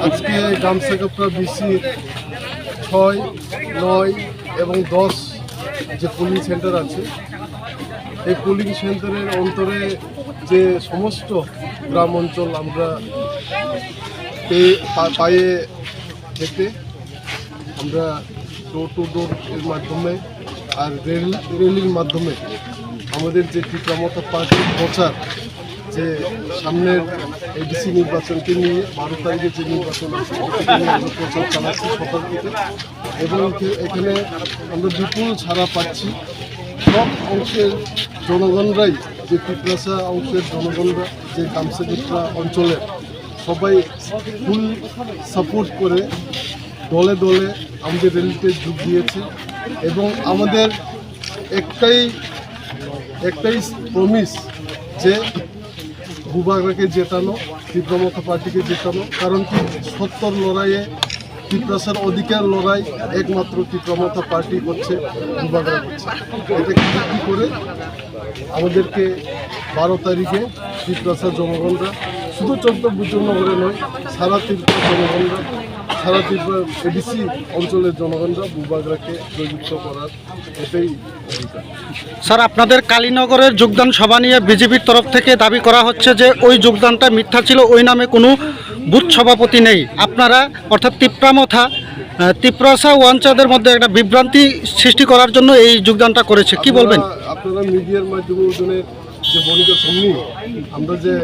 আজকে গামসাকাপড়া বিসি 6, 9 এবং 10 যে পোলিং সেন্টার আছে, এই পোলিং সেন্টারের অন্তরে যে সমস্ত গ্রাম অঞ্চল আমরা পায়ে হেঁটে আমরা ডোর টু ডোর এর মাধ্যমে আর রেলির মাধ্যমে আমাদের যে ত্রিপ্রামতা পার্টির প্রচার, যে সামনের এডিসি নির্বাচনকে নিয়ে 12 তারিখে যে নির্বাচন আছে আমরা প্রচার চালাচ্ছি সকাল থেকে, এবং এখানে আমরা বিপুল ছাড়া পাচ্ছি। সব অংশের জনগণরাই, যে পিপরাসা অংশের জনগণরা, যে গামসাকাপড়া অঞ্চলের সবাই ফুল সাপোর্ট করে দলে দলে আমাদের র্যালিতে যোগ দিয়েছে। এবং আমাদের একটাই প্রমিস যে বুবাগরাকে জেতানো, ত্রিপ্রামতা পার্টিকে জেতানো। কারণ কি, সত্তর লড়াইয়ে পিপরাসার অধিকার লড়াই একমাত্র ত্রিপ্রামতা পার্টি করছে, বুবাগরা করছে। এটাকে ভিত্তি করে আমাদেরকে 12 তারিখে পিপরাসার জনগণরা, শুধু চন্দ্রপুরনগরে নয়, সারা ত্রিপুরা জনগণরা, সারা ত্রিপুরা এডিসি অঞ্চলের জনগণরা বুবাগরাকে জয়যুক্ত করার এটাই অধিকার। স্যার, আপনাদের কালীনগরের যোগদান সভা নিয়ে বিজেপির তরফ থেকে দাবি করা হচ্ছে যে ওই যোগদানটা মিথ্যা ছিল, ওই নামে কোনো বুথ সভাপতি নেই। আপনারা অর্থাৎ তিপ্রাসা ওয়ানচাদের মধ্যে একটা বিভ্রান্তি সৃষ্টি করার জন্য এই যোগদানটা করেছে, কি বলবেন? আপনারা মিডিয়ার মাধ্যমে ওজনের যে বণিকের সামনে আমরা যে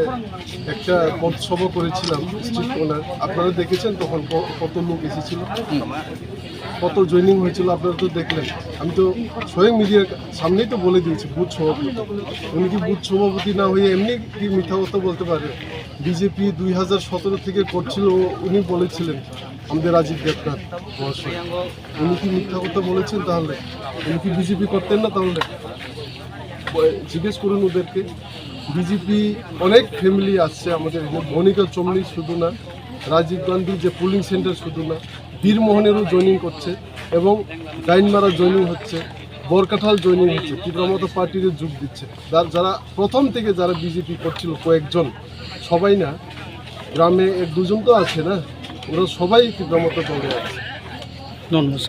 একটা পথসভা করেছিলাম স্ট্রিট কর্নার, আপনারা দেখেছেন তখন কত লোক এসেছিল, কত জয়েনিং হয়েছিল, আপনারা তো দেখলেন। আমি তো স্বয়ং মিডিয়ার সামনেই তো বলে দিয়েছি বুথ সভাপতি। উনি কি বুথ সভাপতি না হয়ে এমনি কি মিথ্যা কথা বলতে পারে? বিজেপি 2017 থেকে করছিল, উনি বলেছিলেন আমাদের রাজীব দেবনাথ মহাশয়। উনি কি মিথ্যা কথা বলেছেন? তাহলে উনি কি বিজেপি করতেন না? তাহলে জিজ্ঞেস করুন ওদেরকে। বিজেপি অনেক ফ্যামিলি আসছে আমাদের এখানে, বণিকা চমনি শুধু না, রাজীব গান্ধী যে পোলিং সেন্টার শুধু না, বীরমোহনেরও জয়েনিং করছে, এবং ডাইনমারা জয়েনিং হচ্ছে, বরকাঠাল জয়েনিং হচ্ছে, ত্রিপ্রামতা পার্টিতে যোগ দিচ্ছে। যারা প্রথম থেকে যারা বিজেপি করছিল কয়েকজন, সবাই না, গ্রামে 1-2 জন তো আছে না, ওরা সবাই ত্রিপ্রামতা দলে আছে। ধন্যবাদ।